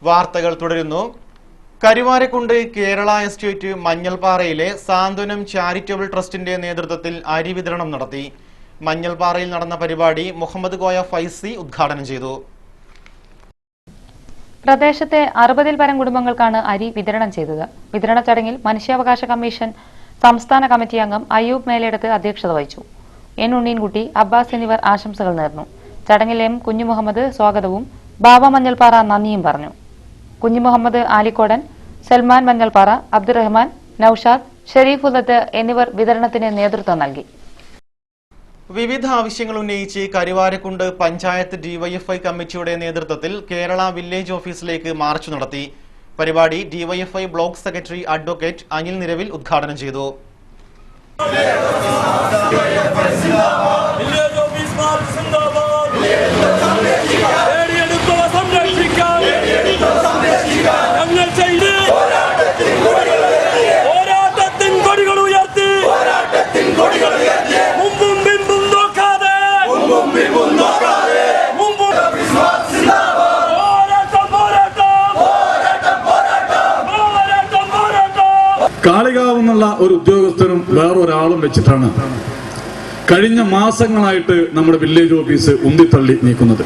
വാർത്തകൾ തുടരുന്നു. കരുവാരക്കുണ്ട് കേരള എസ്റ്റേറ്റ് മഞ്ഞൾപ്പാറയിലെ സാന്ത്വനം ചാരിറ്റബിൾ ട്രസ്റ്റിന്റെ നേതൃത്വത്തിൽ അരി വിതരണം നടത്തി. മഞ്ഞൾപ്പാറയിൽ നടന്ന പരിപാടി മുഹമ്മദ് കോയ ഫൈസി ഉദ്ഘാടനം ചെയ്തു. പ്രദേശത്തെ 60-ൽ പരം കുടുംബങ്ങൾക്കാണ് അരി വിതരണം ചെയ്തത്. വിതരണ ചടങ്ങിൽ മനുഷ്യാവകാശ കമ്മീഷൻ സംസ്ഥാന കമ്മിറ്റി അംഗം അയ്യൂബ് മേലെടുത്ത് അധ്യക്ഷത വഹിച്ചു. എൻ ഉണ്ണീൻകുട്ടി, അബ്ബാസ് എന്നിവർ ആശംസകൾ നേർന്നു. ചടങ്ങിൽ എം കുഞ്ഞുമുഹമ്മദ് സ്വാഗതവും ബാബ മഞ്ഞൾപ്പാറ നന്ദിയും പറഞ്ഞു. കുഞ്ഞുമുഹമ്മദ് ആലിക്കോടൻ, സൽമാൻ മഞ്ഞൾപ്പാറ, അബ്ദുറഹ്മാൻ, നൌഷാദ്, ഷരീഫുല്ലത്ത് എന്നിവർ വിതരണത്തിന് നേതൃത്വം നൽകി. വിവിധ ആവശ്യങ്ങൾ ഉന്നയിച്ച് കരുവാരക്കുണ്ട് പഞ്ചായത്ത് ഡിവൈഎഫ്ഐ കമ്മിറ്റിയുടെ നേതൃത്വത്തിൽ കേരള വില്ലേജ് ഓഫീസിലേക്ക് മാർച്ച് നടത്തി. പരിപാടി DYFI block secretary advocate Anil Niravil ഉദ്ഘാടനം ചെയ്തു. കാളികാവെന്നുള്ള ഒരു ഉദ്യോഗസ്ഥരും വേറൊരാളും വെച്ചിട്ടാണ് കഴിഞ്ഞ മാസങ്ങളായിട്ട് നമ്മുടെ വില്ലേജ് ഓഫീസ് ഉന്തിത്തള്ളി നീക്കുന്നത്.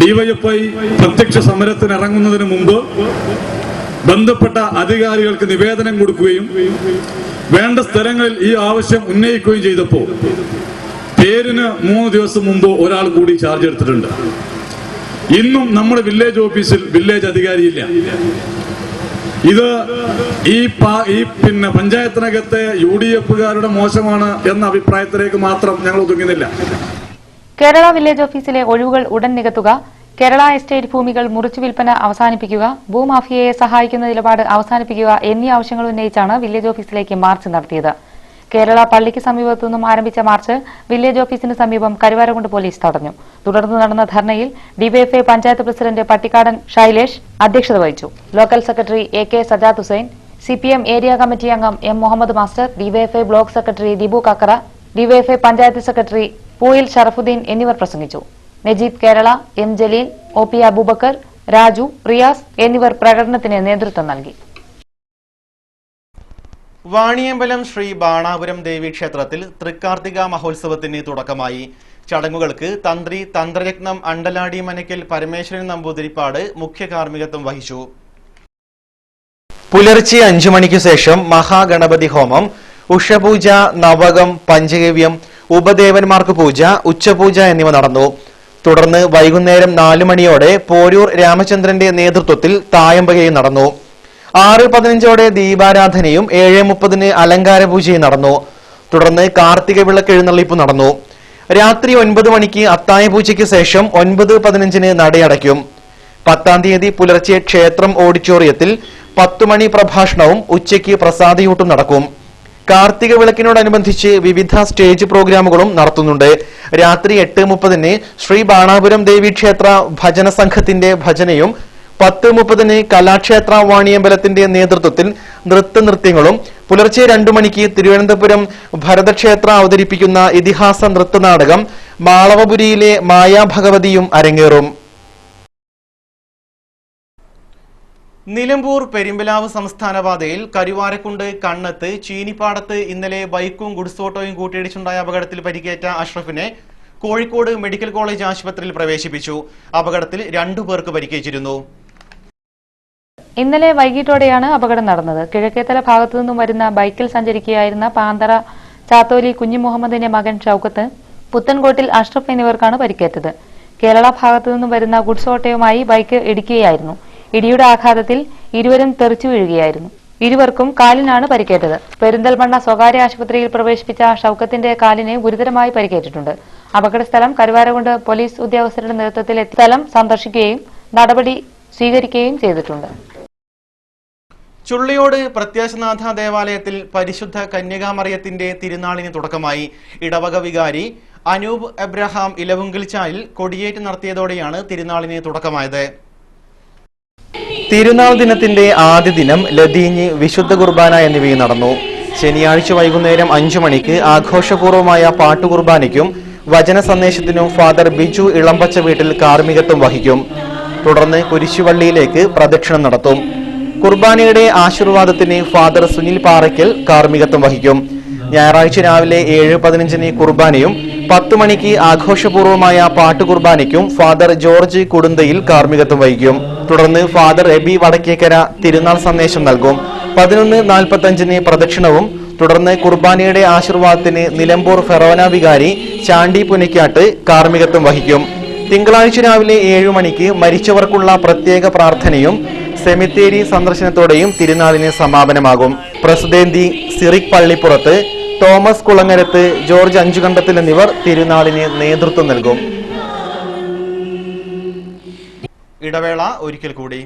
ഡിവൈഎഫ്ഐ പ്രത്യക്ഷ സമരത്തിന് ഇറങ്ങുന്നതിന് മുമ്പ് ബന്ധപ്പെട്ട അധികാരികൾക്ക് നിവേദനം കൊടുക്കുകയും വേണ്ട സ്ഥലങ്ങളിൽ ഈ ആവശ്യം ഉന്നയിക്കുകയും ചെയ്തപ്പോൾ പേരിന് 3 ദിവസം മുമ്പ് ഒരാൾ കൂടി ചാർജ് എടുത്തിട്ടുണ്ട്. ഇന്നും നമ്മുടെ വില്ലേജ് ഓഫീസിൽ വില്ലേജ് അധികാരിയില്ല. ഇത് ഈ പഞ്ചായത്തിനകത്തെ UDF-കാരുടെ മോശമാണ് എന്ന അഭിപ്രായത്തിലേക്ക് മാത്രം ഞങ്ങൾ ഒതുങ്ങുന്നില്ല. കേരള വില്ലേജ് ഓഫീസിലെ ഒഴിവുകൾ ഉടൻ നികത്തുക, കേരള എസ്റ്റേറ്റ് ഭൂമികൾ മുറിച്ചു വിൽപ്പന അവസാനിപ്പിക്കുക, ഭൂമാഫിയയെ സഹായിക്കുന്ന നിലപാട് അവസാനിപ്പിക്കുക എന്നീ ആവശ്യങ്ങൾ ഉന്നയിച്ചാണ് വില്ലേജ് ഓഫീസിലേക്ക് മാർച്ച് നടത്തിയത്. കേരള പള്ളിക്ക് സമീപത്തു നിന്നും ആരംഭിച്ച മാർച്ച് വില്ലേജ് ഓഫീസിന് സമീപം കരുവാരക്കുണ്ട് പോലീസ് തടഞ്ഞു. തുടർന്ന് നടന്ന ധർണയിൽ ഡിവൈഎഫ്ഐ പഞ്ചായത്ത് പ്രസിഡന്റ് പട്ടിക്കാടൻ ഷൈലേഷ് അധ്യക്ഷത വഹിച്ചു. Local secretary AK Sajad Hussain, CPM area committee അംഗം M Muhammad master, DYFI block secretary Dibu Kakkara, DYFI panchayat secretary Pooyil Sharafuddeen എന്നിവർ പ്രസംഗിച്ചു. നജീബ് കേരള, M ജലീൽ, OP അബൂബക്കർ, രാജു, റിയാസ് എന്നിവർ പ്രകടനത്തിന് നേതൃത്വം നൽകി. വാണിയമ്പലം ശ്രീ ബാണാപുരം ദേവി ക്ഷേത്രത്തിൽ തൃക്കാർത്തിക മഹോത്സവത്തിന് തുടക്കമായി. ചടങ്ങുകൾക്ക് തന്ത്രി തന്ത്രരത്നം അണ്ടലാടി മനക്കൽ പരമേശ്വരൻ നമ്പൂതിരിപ്പാട് മുഖ്യ കാർമ്മികത്വം വഹിച്ചു. പുലർച്ചെ 5 മണിക്ക് ശേഷം മഹാഗണപതി ഹോമം, ഉഷപൂജ, നവകം, പഞ്ചഗവ്യം, ഉപദേവന്മാർക്ക് പൂജ, ഉച്ചപൂജ എന്നിവ നടന്നു. തുടർന്ന് വൈകുന്നേരം 4 മണിയോടെ പോരൂർ രാമചന്ദ്രന്റെ നേതൃത്വത്തിൽ തായമ്പകയും നടന്നു. 6:15 ദീപാരാധനയും 7:30 അലങ്കാര പൂജയും നടന്നു. തുടർന്ന് കാർത്തിക വിളക്ക് എഴുന്നള്ളിപ്പ് നടന്നു. രാത്രി 9 മണിക്ക് അത്തായ പൂജയ്ക്ക് ശേഷം 9:15 നടയടയ്ക്കും. 10-ാം തീയതി പുലർച്ചെ ക്ഷേത്രം ഓഡിറ്റോറിയത്തിൽ 10 മണി പ്രഭാഷണവും ഉച്ചയ്ക്ക് പ്രസാദയൂട്ടും നടക്കും. കാർത്തിക വിളക്കിനോടനുബന്ധിച്ച് വിവിധ സ്റ്റേജ് പ്രോഗ്രാമുകളും നടത്തുന്നുണ്ട്. രാത്രി 8:30 ശ്രീ ബാണാപുരം ദേവി ക്ഷേത്ര ഭജന സംഘത്തിന്റെ ഭജനയും 10:30 കലാക്ഷേത്ര വാണിയമ്പലത്തിന്റെ നേതൃത്വത്തിൽ നൃത്യങ്ങളും പുലർച്ചെ 2 മണിക്ക് തിരുവനന്തപുരം ഭരതക്ഷേത്ര അവതരിപ്പിക്കുന്ന ഇതിഹാസ നൃത്തനാടകം മാളവപുരിയിലെ മായാഭഗവതിയും അരങ്ങേറും. നിലമ്പൂർ പെരുമ്പലാവ് സംസ്ഥാന പാതയിൽ കരുവാരക്കുണ്ട് കണ്ണത്ത് ചീനിപ്പാടത്ത് ഇന്നലെ ബൈക്കും ഗുഡ്സ് ഓട്ടോയും കൂട്ടിയിടിച്ചുണ്ടായ അപകടത്തിൽ പരിക്കേറ്റ അഷ്റഫിനെ കോഴിക്കോട് മെഡിക്കൽ കോളേജ് ആശുപത്രിയിൽ പ്രവേശിപ്പിച്ചു. അപകടത്തിൽ 2 പേർക്ക് പരിക്കേറ്റിരുന്നു. ഇന്നലെ വൈകിട്ടോടെയാണ് അപകടം നടന്നത്. കിഴക്കേത്തല ഭാഗത്തു നിന്നും വരുന്ന ബൈക്കിൽ സഞ്ചരിക്കുകയായിരുന്ന പാന്തറ ചാത്തോലി കുഞ്ഞുമുഹമ്മദിന്റെ മകൻ ഷൌക്കത്ത്, പുത്തൻകോട്ടിൽ അഷ്റഫ് എന്നിവർക്കാണ് പരിക്കേറ്റത്. കേരള ഭാഗത്തു നിന്നും വരുന്ന ഗുഡ്സ് ഓട്ടോയുമായി ബൈക്ക് ഇടിക്കുകയായിരുന്നു. ഇടിയുടെ ആഘാതത്തിൽ ഇരുവരും തെറിച്ചു വീഴുകയായിരുന്നു. ഇരുവർക്കും കാലിനാണ് പരിക്കേറ്റത്. പെരിന്തൽമണ്ണ സ്വകാര്യ ആശുപത്രിയിൽ പ്രവേശിപ്പിച്ച ഷൌക്കത്തിന്റെ കാലിന് ഗുരുതരമായി പരിക്കേറ്റിട്ടുണ്ട്. അപകടസ്ഥലം കരുവാരക്കുണ്ട് പോലീസ് ഉദ്യോഗസ്ഥരുടെ നേതൃത്വത്തിൽ സ്ഥലം സന്ദർശിക്കുകയും നടപടി സ്വീകരിക്കുകയും ചെയ്തിട്ടുണ്ട്. ചുള്ളിയോട് പ്രത്യാശനാഥ ദേവാലയത്തിൽ പരിശുദ്ധ കന്യകാമറിയത്തിന്റെ തിരുനാളിന് തുടക്കമായി. ഇടവക വികാരി അനൂപ് എബ്രഹാം ഇലവുങ്കിൽ ചാലിൽ കൊടിയേറ്റ് നടത്തിയതോടെയാണ് തിരുനാളിന് തുടക്കമായത്. തിരുനാൾ ദിനത്തിന്റെ ആദ്യ ദിനം ലതീഞ്ഞ്, വിശുദ്ധ കുർബാന എന്നിവയും നടന്നു. ശനിയാഴ്ച വൈകുന്നേരം 5 മണിക്ക് ആഘോഷപൂർവമായ പാട്ടുകുർബാനയ്ക്കും വചന സന്ദേശത്തിനും ഫാദർ ബിജു ഇളമ്പച്ച വീട്ടിൽ കാർമ്മികത്വം വഹിക്കും. തുടർന്ന് കുരിശുപള്ളിയിലേക്ക് പ്രദക്ഷിണം നടത്തും. കുർബാനയുടെ ആശീർവാദത്തിന് ഫാദർ സുനിൽ പാറയ്ക്കൽ കാർമ്മികത്വം വഹിക്കും. ഞായറാഴ്ച രാവിലെ 7:15 കുർബാനയും 10 മണിക്ക് ആഘോഷപൂർവമായ പാട്ടുകുർബാനയ്ക്കും ഫാദർ ജോർജ് കുടുന്തയിൽ കാർമ്മികത്വം വഹിക്കും. തുടർന്ന് ഫാദർ എബി വടക്കേക്കര തിരുനാൾ സന്ദേശം നൽകും. 11:45 പ്രദക്ഷിണവും തുടർന്ന് കുർബാനയുടെ ആശീർവാദത്തിന് നിലമ്പൂർ ഫെറോന വികാരി ചാണ്ടി പുനക്കാട്ട് കാർമ്മികത്വം വഹിക്കും. തിങ്കളാഴ്ച രാവിലെ 7 മണിക്ക് മരിച്ചവർക്കുള്ള പ്രത്യേക പ്രാർത്ഥനയും സെമിത്തേരി സന്ദർശനത്തോടെയും തിരുനാളിന് സമാപനമാകും. President Cyriac പള്ളിപ്പുറത്ത്, Thomas Kulangarath, George അഞ്ചുകണ്ടത്തിൽ എന്നിവർ തിരുനാളിന് നേതൃത്വം നൽകും. ഇടവേള ഒരിക്കൽ കൂടി.